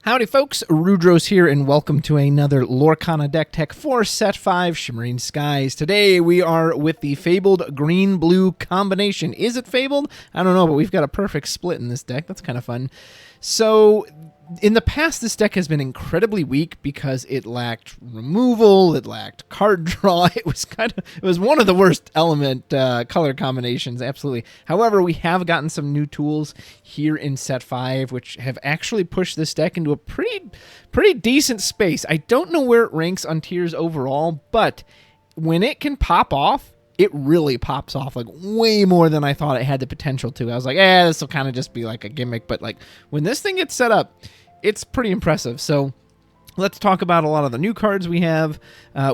Howdy folks, Rudros here and welcome to another Lorcana deck tech for Set 5 Shimmering Skies. Today we are with the Fabled Green-Blue combination. Is it Fabled? I don't know, but we've got a perfect split in this deck. That's kind of fun. So, in the past, this deck has been incredibly weak because it lacked removal, it lacked card draw. It was one of the worst element color combinations, absolutely. However, we have gotten some new tools here in Set 5, which have actually pushed this deck into a pretty decent space. I don't know where it ranks on tiers overall, but when it can pop off, it really pops off like way more than I thought it had the potential to. I was like, this will kind of just be like a gimmick, but like when this thing gets set up, it's pretty impressive. So let's talk about a lot of the new cards we have.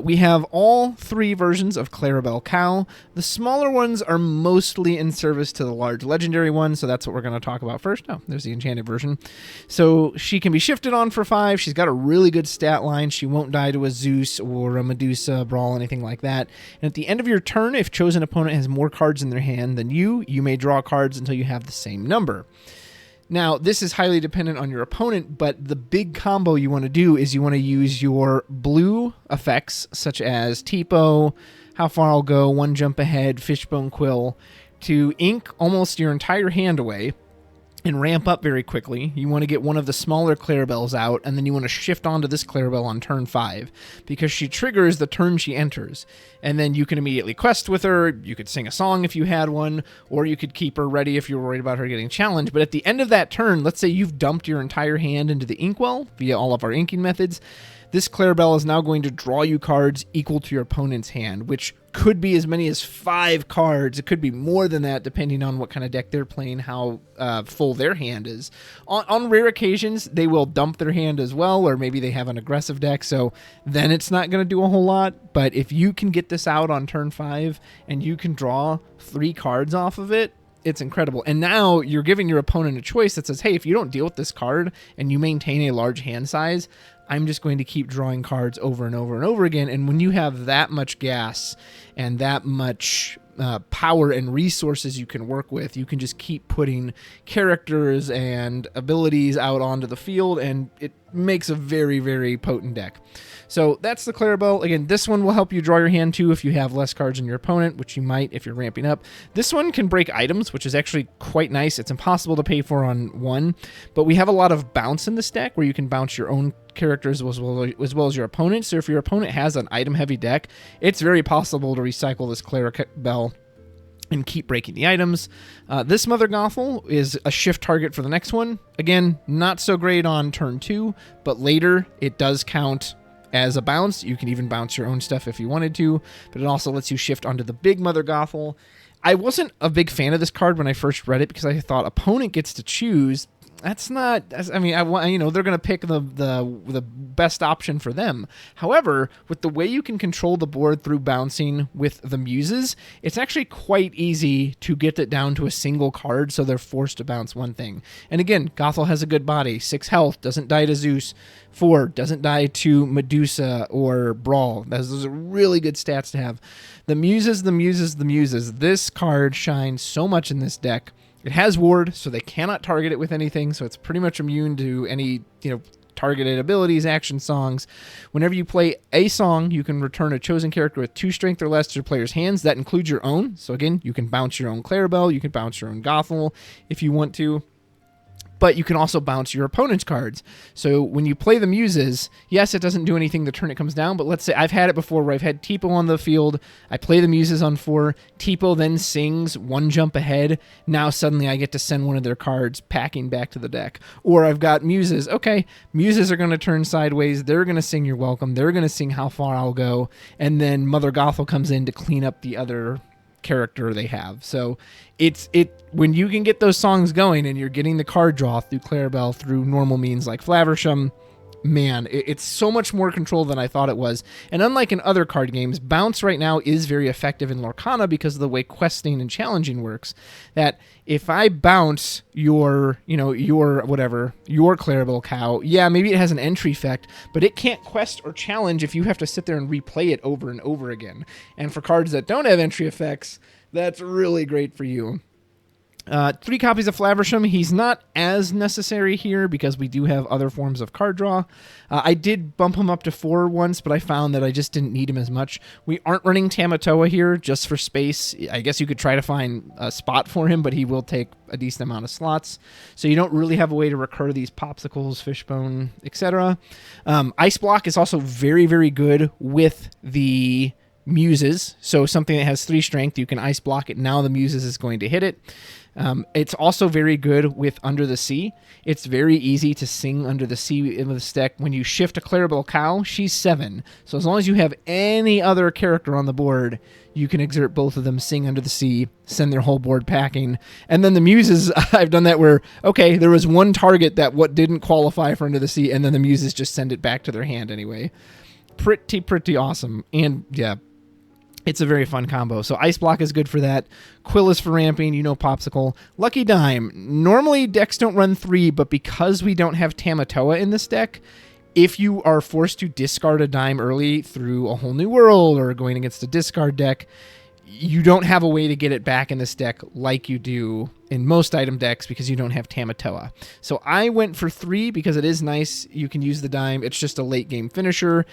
We have all three versions of Clarabelle Cow. The smaller ones are mostly in service to the large legendary one, so that's what we're going to talk about first. Oh, there's the enchanted version. So she can be shifted on for 5. She's got a really good stat line. She won't die to a Zeus or a Medusa, Brawl, anything like that. And at the end of your turn, if chosen opponent has more cards in their hand than you may draw cards until you have the same number. Now, this is highly dependent on your opponent, but the big combo you want to do is you want to use your blue effects, such as Tipo, How Far I'll Go, One Jump Ahead, Fishbone Quill, to ink almost your entire hand away and ramp up very quickly. You want to get one of the smaller Clarabelles out, and then you want to shift onto this Clarabelle on turn 5, because she triggers the turn she enters. And then you can immediately quest with her, you could sing a song if you had one, or you could keep her ready if you're worried about her getting challenged. But at the end of that turn, let's say you've dumped your entire hand into the inkwell via all of our inking methods, this Clarabelle is now going to draw you cards equal to your opponent's hand, which could be as many as 5 cards. It could be more than that, depending on what kind of deck they're playing, how full their hand is. On rare occasions, they will dump their hand as well, or maybe they have an aggressive deck, so then it's not going to do a whole lot. But if you can get this out on turn 5 and you can draw 3 cards off of it, it's incredible. And now you're giving your opponent a choice that says, hey, if you don't deal with this card and you maintain a large hand size, I'm just going to keep drawing cards over and over and over again. And when you have that much gas and that much power and resources you can work with, you can just keep putting characters and abilities out onto the field, and it makes a very, very potent deck. So that's the Clarabelle. Again, this one will help you draw your hand too if you have less cards than your opponent, which you might if you're ramping up. This one can break items, which is actually quite nice. It's impossible to pay for on one, but we have a lot of bounce in this deck where you can bounce your own characters as well as your opponent. So if your opponent has an item-heavy deck, it's very possible to recycle this Clarabelle and keep breaking the items. This Mother Gothel is a shift target for the next one. Again, not so great on turn 2, but later it does count as a bounce. You can even bounce your own stuff if you wanted to, but it also lets you shift onto the big Mother Gothel. I wasn't a big fan of this card when I first read it because I thought opponent gets to choose. That's not, I mean, they're going to pick the best option for them. However, with the way you can control the board through bouncing with the muses, it's actually quite easy to get it down to a single card, so they're forced to bounce one thing. And again, Gothel has a good body, 6 health, doesn't die to Zeus, 4, doesn't die to Medusa or Brawl. Those are really good stats to have. The muses. This card shines so much in this deck. It has ward, so they cannot target it with anything, so it's pretty much immune to any, targeted abilities, action songs. Whenever you play a song, you can return a chosen character with 2 strength or less to your player's hands. That includes your own. So again, you can bounce your own Clarabelle, you can bounce your own Gothel if you want to. But you can also bounce your opponent's cards. So when you play the muses, yes, it doesn't do anything the turn it comes down, but let's say I've had it before where I've had Tipo on the field, I play the muses on 4, Tipo then sings One Jump Ahead, now suddenly I get to send one of their cards packing back to the deck. Or I've got muses, okay, muses are going to turn sideways, they're going to sing You're Welcome, they're going to sing How Far I'll Go, and then Mother Gothel comes in to clean up the other character they have. So it's when you can get those songs going and you're getting the card draw through Clarabelle through normal means like Flaversham, man, it's so much more control than I thought it was. And unlike in other card games, bounce right now is very effective in Lorcana because of the way questing and challenging works. That if I bounce your Clarabelle Cow, yeah, maybe it has an entry effect, but it can't quest or challenge if you have to sit there and replay it over and over again. And for cards that don't have entry effects, that's really great for you. 3 copies of Flaversham. He's not as necessary here because we do have other forms of card draw. I did bump him up to 4 once, but I found that I just didn't need him as much. We aren't running Tamatoa here just for space. I guess you could try to find a spot for him, but he will take a decent amount of slots. So you don't really have a way to recur these popsicles, fishbone, etc. Ice Block is also very, very good with the muses. So something that has 3 strength, you can Ice Block it. Now the muses is going to hit it. It's also very good with Under the Sea. It's very easy to sing Under the Sea in this deck. When you shift a Clarabelle Cow, she's 7. So as long as you have any other character on the board, you can exert both of them, sing Under the Sea, send their whole board packing. And then the muses, I've done that where, okay, there was one target that what didn't qualify for Under the Sea, and then the muses just send it back to their hand anyway. Pretty awesome. And yeah, it's a very fun combo. So Ice Block is good for that. Quill is for ramping, Popsicle. Lucky Dime. Normally decks don't run 3, but because we don't have Tamatoa in this deck, if you are forced to discard a dime early through A Whole New World or going against a discard deck, you don't have a way to get it back in this deck like you do in most item decks because you don't have Tamatoa. So I went for 3 because it is nice. You can use the dime. It's just a late game finisher.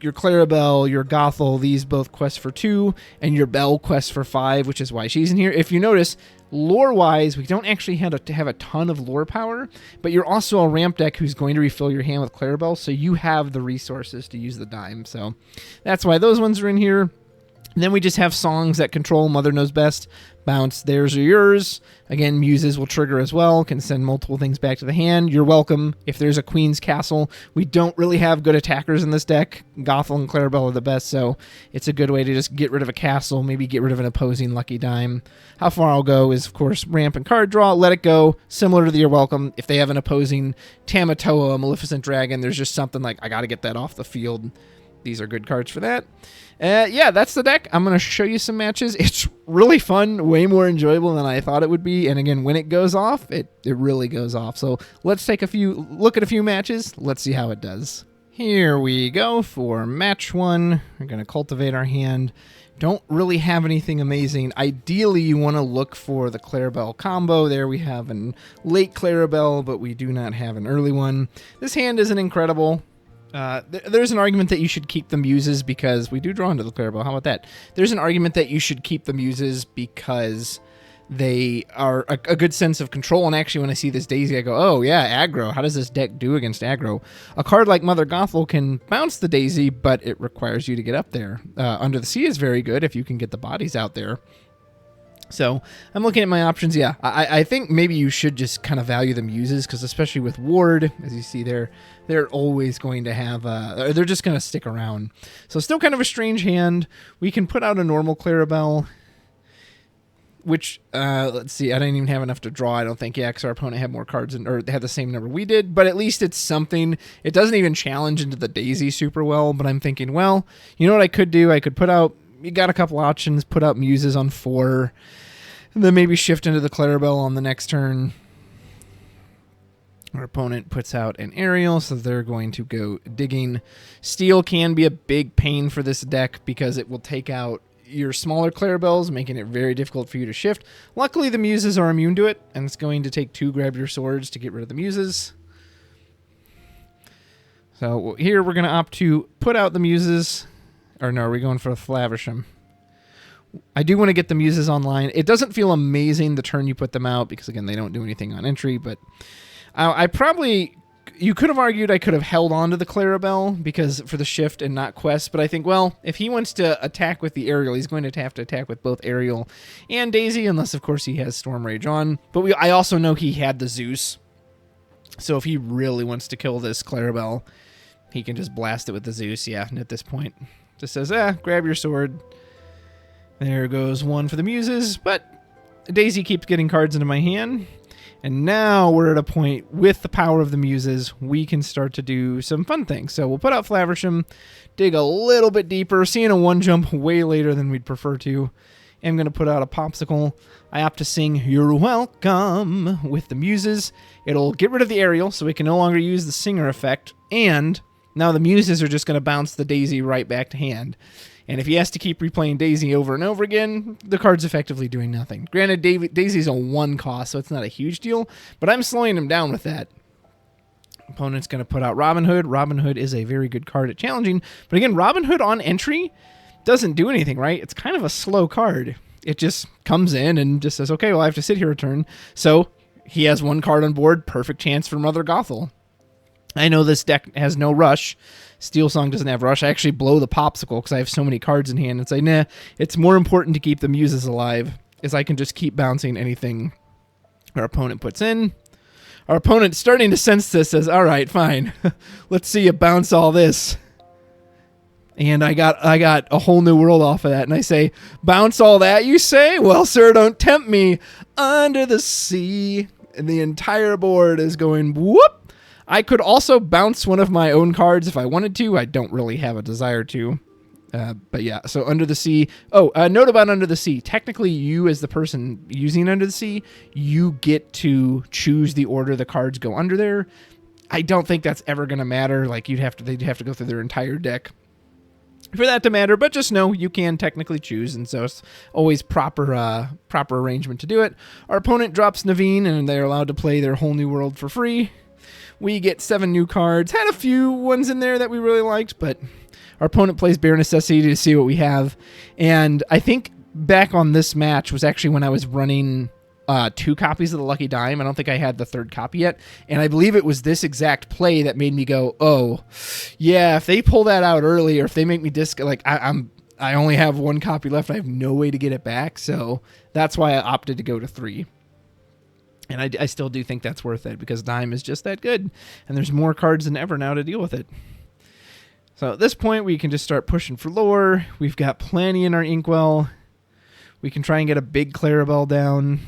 Your Clarabelle, your Gothel, these both quest for 2, and your Belle quest for 5, which is why she's in here. If you notice, lore-wise, we don't actually have to have a ton of lore power, but you're also a ramp deck who's going to refill your hand with Clarabelle, so you have the resources to use the dime. So that's why those ones are in here. And then we just have songs that control Mother Knows Best, bounce, theirs or yours. Again, muses will trigger as well, can send multiple things back to the hand. You're welcome. If there's a Queen's Castle, we don't really have good attackers in this deck. Gothel and Clarabelle are the best, so it's a good way to just get rid of a castle, maybe get rid of an opposing Lucky Dime. How far I'll go is, of course, ramp and card draw, let it go, similar to the You're Welcome. If they have an opposing Tamatoa, Maleficent Dragon, there's just something like, I got to get that off the field. These are good cards for that. Yeah, that's the deck. I'm going to show you some matches. It's really fun, way more enjoyable than I thought it would be. And again, when it goes off, it really goes off. So let's take look at a few matches. Let's see how it does. Here we go for match 1. We're going to cultivate our hand. Don't really have anything amazing. Ideally, you want to look for the Clarabelle combo. There we have a late Clarabelle, but we do not have an early one. This hand isn't incredible. There's an argument that you should keep the muses because we do draw into the Clarabelle. How about that? There's an argument that you should keep the muses because they are a good sense of control. And actually, when I see this Daisy, I go, oh, yeah, aggro. How does this deck do against aggro? A card like Mother Gothel can bounce the Daisy, but it requires you to get up there. Under the Sea is very good if you can get the bodies out there. So I'm looking at my options. Yeah, I think maybe you should just kind of value the muses because especially with Ward, as you see there, they're always going to have, they're just going to stick around. So still kind of a strange hand. We can put out a normal Clarabelle, which, let's see, I didn't even have enough to draw, I don't think. Yeah, because our opponent had more cards, or they had the same number we did, but at least it's something. It doesn't even challenge into the Daisy super well, but I'm thinking, well, you know what I could do? I could put out, you got a couple options, put out muses on 4, and then maybe shift into the Clarabelle on the next turn. Our opponent puts out an aerial, so they're going to go digging. Steel can be a big pain for this deck because it will take out your smaller Clarabelles, making it very difficult for you to shift. Luckily, the muses are immune to it, and it's going to take 2 Grab Your Swords to get rid of the muses. So here we're going to opt to put out the muses. Or no, are we going for a Flaversham? I do want to get the muses online. It doesn't feel amazing the turn you put them out because, again, they don't do anything on entry, but I probably... You could have argued I could have held on to the Clarabelle because for the shift and not quest, but I think, well, if he wants to attack with the aerial, he's going to have to attack with both aerial and Daisy, unless, of course, he has Storm Rage on. But I also know he had the Zeus, so if he really wants to kill this Clarabelle, he can just blast it with the Zeus, yeah, and at this point. Just says, grab your sword. There goes 1 for the muses, but Daisy keeps getting cards into my hand. And now we're at a point with the power of the muses, we can start to do some fun things. So we'll put out Flaversham, dig a little bit deeper, seeing a 1-jump way later than we'd prefer to. I'm going to put out a Popsicle. I opt to sing You're Welcome with the muses. It'll get rid of the aerial, so we can no longer use the singer effect. And now the muses are just going to bounce the Daisy right back to hand. And if he has to keep replaying Daisy over and over again, the card's effectively doing nothing. Granted, Daisy's a 1 cost, so it's not a huge deal, but I'm slowing him down with that. Opponent's going to put out Robin Hood. Robin Hood is a very good card at challenging. But again, Robin Hood on entry doesn't do anything, right? It's kind of a slow card. It just comes in and just says, okay, well, I have to sit here a turn. So he has 1 card on board. Perfect chance for Mother Gothel. I know this deck has no rush. Steel Song doesn't have rush. I actually blow the popsicle because I have so many cards in hand and say, nah, it's more important to keep the muses alive, as I can just keep bouncing anything our opponent puts in. Our opponent's starting to sense this, says, all right, fine. Let's see you bounce all this. And I got a whole new world off of that. And I say, bounce all that, you say? Well, sir, don't tempt me. Under the sea. And the entire board is going whoop. I could also bounce one of my own cards if I wanted to. I don't really have a desire to. But yeah, so Under the Sea. Oh, note about Under the Sea. Technically, you as the person using Under the Sea, you get to choose the order the cards go under there. I don't think that's ever going to matter. Like they'd have to go through their entire deck for that to matter. But just know you can technically choose, and so it's always proper arrangement to do it. Our opponent drops Naveen, and they're allowed to play their whole new world for free. We get 7 new cards. Had a few ones in there that we really liked, but our opponent plays Bare Necessity to see what we have. And I think back on this match was actually when I was running 2 copies of the Lucky Dime. I don't think I had the 3rd copy yet. And I believe it was this exact play that made me go, oh, yeah, if they pull that out early, or if they make me I only have 1 copy left. I have no way to get it back. So that's why I opted to go to 3. And I still do think that's worth it, because Dime is just that good. And there's more cards than ever now to deal with it. So at this point, we can just start pushing for lore. We've got plenty in our Inkwell. We can try and get a big Clarabelle down.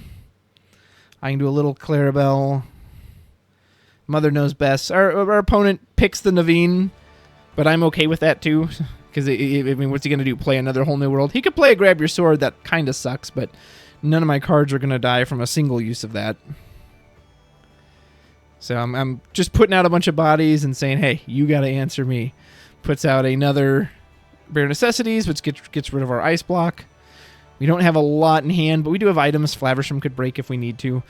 I can do a little Clarabelle. Mother knows best. Our opponent picks the Naveen, but I'm okay with that too. Because, I mean, what's he going to do? Play another whole new world? He could play a Grab Your Sword. That kind of sucks, but none of my cards are going to die from a single use of that. So I'm just putting out a bunch of bodies and saying, hey, you got to answer me. Puts out another Bare Necessities, which gets rid of our ice block. We don't have a lot in hand, but we do have items. Flaversham could break if we need to.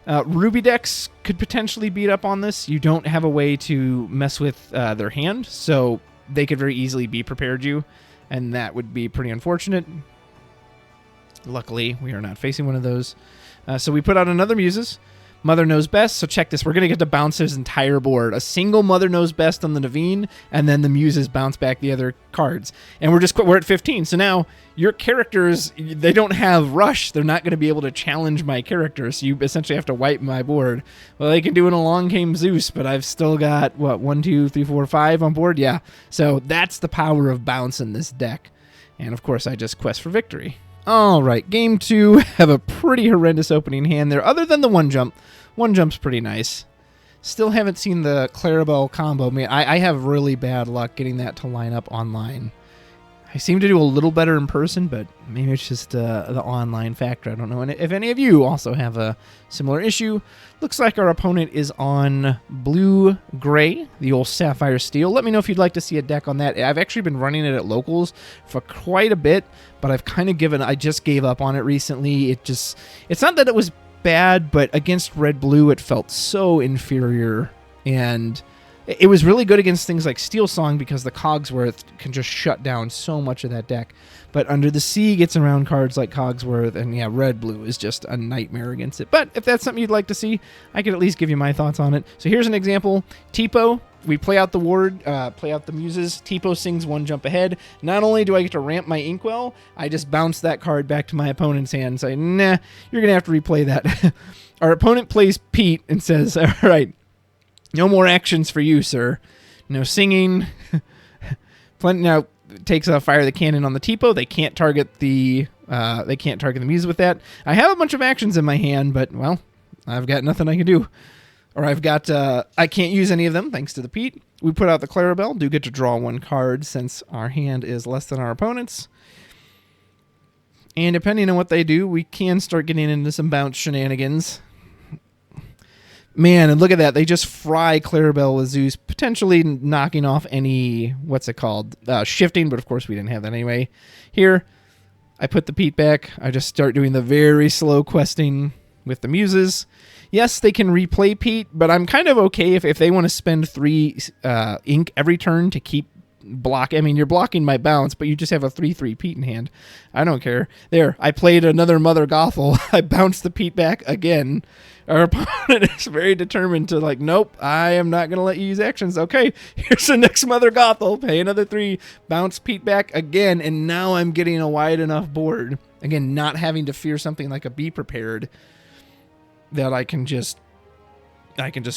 Ruby decks could potentially beat up on this. You don't have a way to mess with their hand, so they could very easily be prepared you, and that would be pretty unfortunate. Luckily, we are not facing one of those. So we put out another Muses. Mother Knows Best. So check this. We're going to get to bounce his entire board. A single Mother Knows Best on the Naveen, and then the Muses bounce back the other cards. And we're at 15. So now your characters, they don't have rush. They're not going to be able to challenge my characters. So you essentially have to wipe my board. Well, they can do it along came Zeus, but I've still got, 1, 2, 3, 4, 5 on board? Yeah. So that's the power of bounce in this deck. And of course, I just quest for victory. All right, game 2. Have a pretty horrendous opening hand there, other than the 1 jump. 1 jump's pretty nice. Still haven't seen the Clarabelle combo. Man, I have really bad luck getting that to line up online. I seem to do a little better in person, but maybe it's just the online factor. I don't know. And if any of you also have a similar issue, looks like our opponent is on blue-gray, the old Sapphire Steel. Let me know if you'd like to see a deck on that. I've actually been running it at locals for quite a bit, but I've kind of I just gave up on it recently. It's not that it was bad, but against red-blue, it felt so inferior, and it was really good against things like Steel Song because the Cogsworth can just shut down so much of that deck. But Under the Sea gets around cards like Cogsworth, and yeah, red-blue is just a nightmare against it. But if that's something you'd like to see, I could at least give you my thoughts on it. So here's an example. Tipo, we play out the ward, play out the Muses. Tipo sings 1 jump ahead. Not only do I get to ramp my Inkwell, I just bounce that card back to my opponent's hand and say, nah, you're going to have to replay that. Our opponent plays Pete and says, all right, no more actions for you, sir. No singing. Now takes a Fire the Cannon on the Tipo. They can't target the Muse with that. I have a bunch of actions in my hand, but well, I've got nothing I can do. Or I can't use any of them thanks to the Pete. We put out the Clarabelle. Do get to draw 1 card since our hand is less than our opponent's. And depending on what they do, we can start getting into some bounce shenanigans. Man, and look at that. They just fry Clarabelle Zeus, potentially knocking off any, what's it called, shifting, but of course we didn't have that anyway. Here, I put the Pete back. I just start doing the very slow questing with the muses. Yes, they can replay Pete, but I'm kind of okay if they want to spend 3 ink every turn to keep block. I mean, you're blocking my bounce, but you just have a 3/3 Pete in hand. I don't care. There, I played another Mother Gothel. I bounced the Pete back again. Our opponent is very determined to like, nope, I am not going to let you use actions. Okay, here's the next Mother Gothel. Pay another 3, bounce Pete back again, and now I'm getting a wide enough board. Again, not having to fear something like a Be Prepared that I can just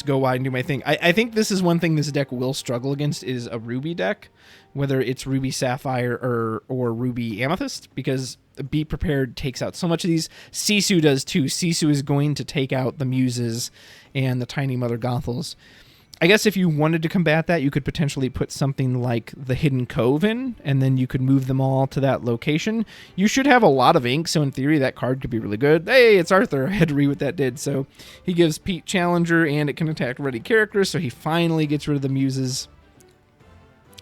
go wide and do my thing. I think this is one thing this deck will struggle against is a Ruby deck, whether it's Ruby Sapphire or Ruby Amethyst, because Be Prepared takes out so much of these. Sisu does too. Sisu is going to take out the muses and the tiny Mother Gothels. I guess if you wanted to combat that, you could potentially put something like the Hidden Cove in, and then you could move them all to that location. You should have a lot of ink, so in theory that card could be really good. Hey, it's Arthur. I had to read what that did. So he gives Pete Challenger, and it can attack ready characters, so he finally gets rid of the muses.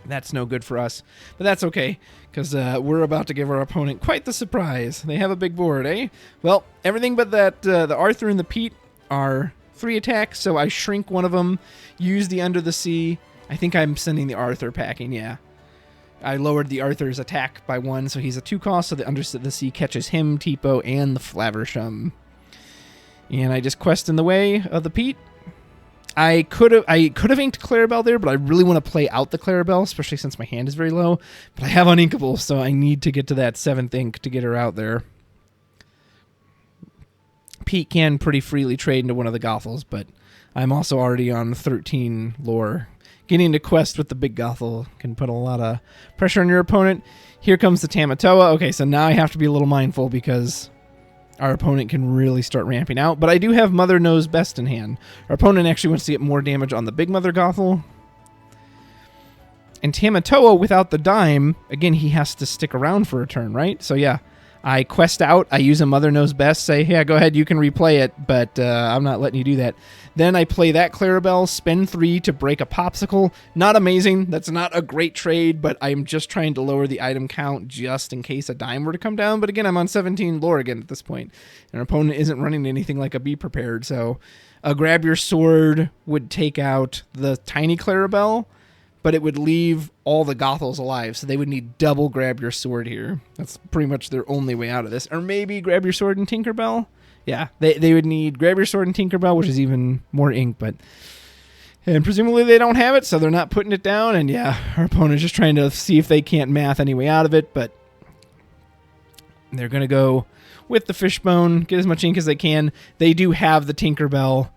That's no good for us, but that's okay, because we're about to give our opponent quite the surprise. They have a big board, eh? Well, everything but that the Arthur and the Pete are 3 attacks, so I shrink one of them, use the Under the Sea. I think I'm sending the Arthur packing, yeah. I lowered the Arthur's attack by 1, so he's a 2 cost, so the Under the Sea catches him, Tipo, and the Flaversham. And I just quest in the way of the Pete. I could have inked Clarabelle there, but I really want to play out the Clarabelle, especially since my hand is very low. But I have uninkable, so I need to get to that 7th ink to get her out there. Pete can pretty freely trade into one of the Gothels, but I'm also already on 13 lore. Getting to quest with the big Gothel can put a lot of pressure on your opponent. Here comes the Tamatoa. Okay, so now I have to be a little mindful because our opponent can really start ramping out. But I do have Mother Knows Best in hand. Our opponent actually wants to get more damage on the big Mother Gothel. And Tamatoa, without the dime, again, he has to stick around for a turn, right? So yeah. I quest out, I use a Mother Knows Best, say, yeah, go ahead, you can replay it, but I'm not letting you do that. Then I play that Clarabelle, spend 3 to break a Popsicle. Not amazing, that's not a great trade, but I'm just trying to lower the item count just in case a dime were to come down. But again, I'm on 17 lore again at this point. And our opponent isn't running anything like a Be Prepared, so a Grab Your Sword would take out the tiny Clarabelle, but it would leave all the Gothels alive, so they would need double Grab Your Sword here. That's pretty much their only way out of this. Or maybe Grab Your Sword and Tinkerbell? Yeah, they would need Grab Your Sword and Tinkerbell, which is even more ink, and presumably they don't have it, so they're not putting it down, and yeah, our opponent's just trying to see if they can't math any way out of it, but they're going to go with the Fishbone, get as much ink as they can. They do have the Tinkerbell.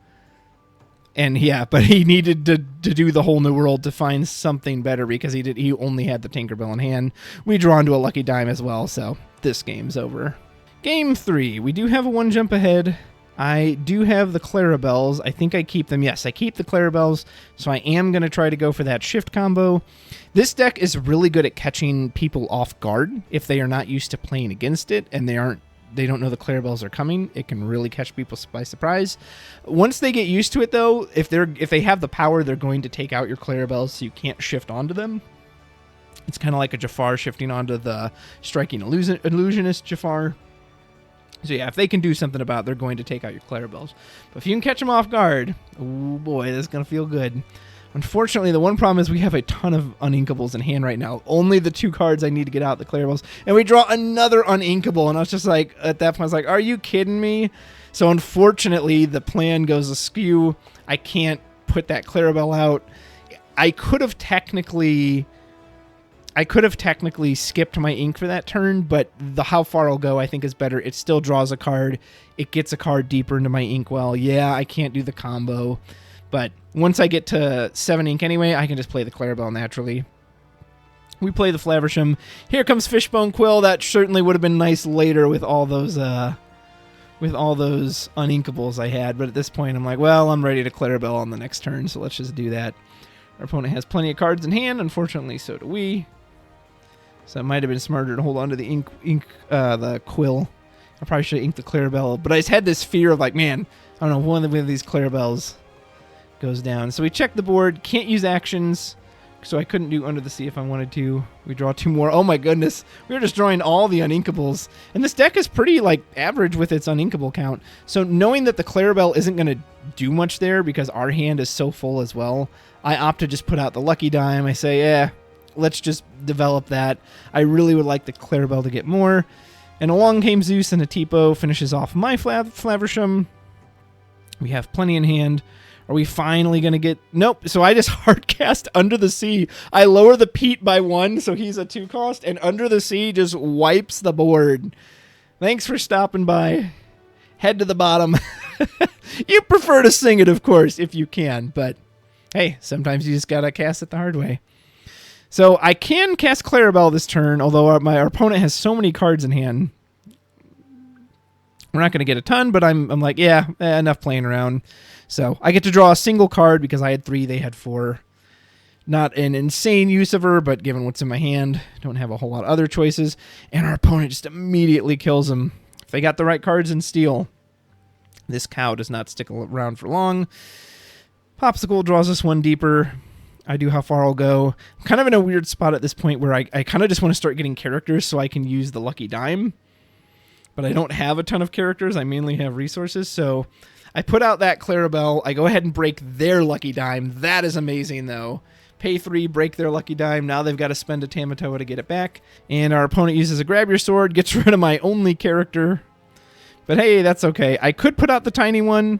And yeah, but he needed to do the whole new world to find something better because he only had the Tinkerbell in hand. We draw into a lucky dime as well, so this game's over. Game 3. We do have a 1 jump ahead. I do have the Clarabelles. I think I keep them. Yes, I keep the Clarabelles, so I am going to try to go for that shift combo. This deck is really good at catching people off guard if they are not used to playing against it and they don't know the Clarabelles are coming. It can really catch people by surprise. Once they get used to it, though, if they have the power, they're going to take out your Clarabelles, so you can't shift onto them. It's kind of like a Jafar shifting onto the Striking Illusionist Jafar. So yeah, if they can do something about it, they're going to take out your Clarabelles. But if you can catch them off guard, oh boy, that's going to feel good. Unfortunately, the one problem is we have a ton of uninkables in hand right now. Only the 2 cards I need to get out, the Clarabelles. And we draw another uninkable. And I was just like, at that point, I was like, are you kidding me? So unfortunately, the plan goes askew. I can't put that Clarabelle out. I could have technically skipped my ink for that turn, but the how far I'll go I think is better. It still draws a card. It gets a card deeper into my ink well. Yeah, I can't do the combo. But once I get to 7 ink anyway, I can just play the Clarabelle naturally. We play the Flaversham. Here comes Fishbone Quill. That certainly would have been nice later with all those uninkables I had. But at this point, I'm like, well, I'm ready to Clarabelle on the next turn, so let's just do that. Our opponent has plenty of cards in hand. Unfortunately, so do we. So it might have been smarter to hold on to the the Quill. I probably should have inked the Clarabelle. But I just had this fear of like, man, I don't know, one of these Clarabelles goes down. So we check the board. Can't use actions, so I couldn't do Under the Sea if I wanted to. We draw 2 more. Oh my goodness. We were just drawing all the uninkables. And this deck is pretty, like, average with its uninkable count. So knowing that the Clarabelle isn't going to do much there because our hand is so full as well, I opt to just put out the Lucky Dime. I say, yeah, let's just develop that. I really would like the Clarabelle to get more. And along came Zeus, and a Tipo finishes off my Flaversham. We have plenty in hand. Are we finally going to get... Nope. So I just hardcast Under the Sea. I lower the Pete by 1, so he's a 2 cost, and Under the Sea just wipes the board. Thanks for stopping by. Head to the bottom. You prefer to sing it, of course, if you can, but hey, sometimes you just got to cast it the hard way. So I can cast Clarabelle this turn, although our opponent has so many cards in hand. We're not going to get a ton, but I'm like, yeah, enough playing around. So I get to draw a single card because I had 3, they had 4. Not an insane use of her, but given what's in my hand, don't have a whole lot of other choices. And our opponent just immediately kills them. If they got the right cards in steel, this cow does not stick around for long. Popsicle draws us 1 deeper. I do how far I'll go. I'm kind of in a weird spot at this point where I kind of just want to start getting characters so I can use the Lucky Dime. But I don't have a ton of characters. I mainly have resources. So I put out that Clarabelle. I go ahead and break their Lucky Dime. That is amazing, though. Pay 3, break their Lucky Dime. Now they've got to spend a Tamatoa to get it back. And our opponent uses a Grab Your Sword, gets rid of my only character. But hey, that's okay. I could put out the tiny one,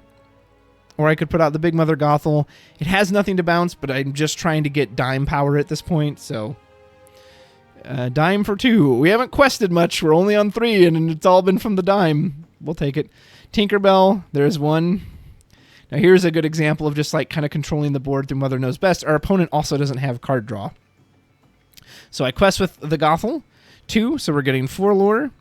or I could put out the Big Mother Gothel. It has nothing to bounce, but I'm just trying to get dime power at this point, so... dime for 2. We haven't quested much. We're only on 3, and it's all been from the dime. We'll take it. Tinkerbell, there's 1. Now here's a good example of just like kind of controlling the board through Mother Knows Best. Our opponent also doesn't have card draw. So I quest with the Gothel, 2, so we're getting 4 lore.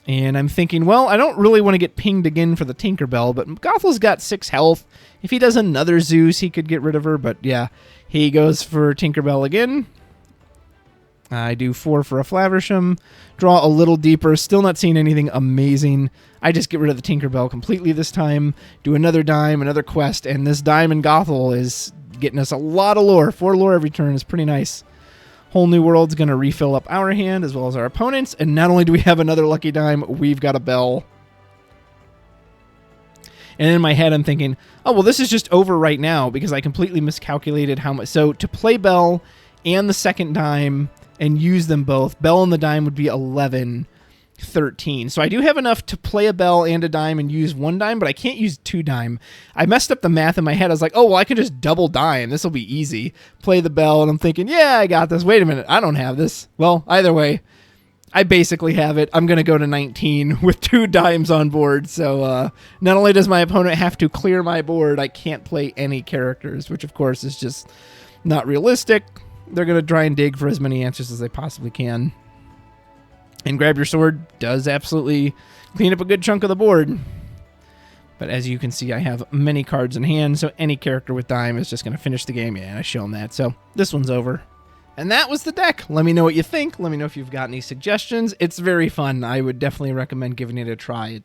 And I'm thinking, well, I don't really want to get pinged again for the Tinkerbell, but Gothel's got 6 health. If he does another Zeus, he could get rid of her, but yeah, he goes for Tinkerbell again. I do 4 for a Flaversham, draw a little deeper, still not seeing anything amazing. I just get rid of the Tinkerbell completely this time, do another dime, another quest, and this Diamond Gothel is getting us a lot of lore. 4 lore every turn is pretty nice. Whole New World's going to refill up our hand as well as our opponent's, and not only do we have another Lucky Dime, we've got a Bell. And in my head, I'm thinking, oh, well, this is just over right now because I completely miscalculated how much. So to play Bell and the second dime and use them both, Bell and the dime would be 11, 13. So I do have enough to play a Bell and a dime and use 1 dime, but I can't use 2 dime. I messed up the math in my head. I was like, oh, well, I can just double dime. This will be easy. Play the Bell, and I'm thinking, yeah, I got this. Wait a minute, I don't have this. Well, either way, I basically have it. I'm going to go to 19 with 2 dimes on board. So not only does my opponent have to clear my board, I can't play any characters, which of course is just not realistic. They're going to try and dig for as many answers as they possibly can. And Grab Your Sword does absolutely clean up a good chunk of the board. But as you can see, I have many cards in hand, so any character with dime is just going to finish the game. Yeah, I show them that. So this one's over. And that was the deck. Let me know what you think. Let me know if you've got any suggestions. It's very fun. I would definitely recommend giving it a try.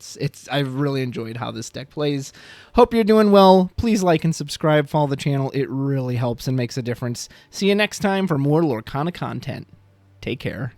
I've really enjoyed how this deck plays. Hope you're doing well. Please like and subscribe. Follow the channel. It really helps and makes a difference. See you next time for more Lorcana content. Take care.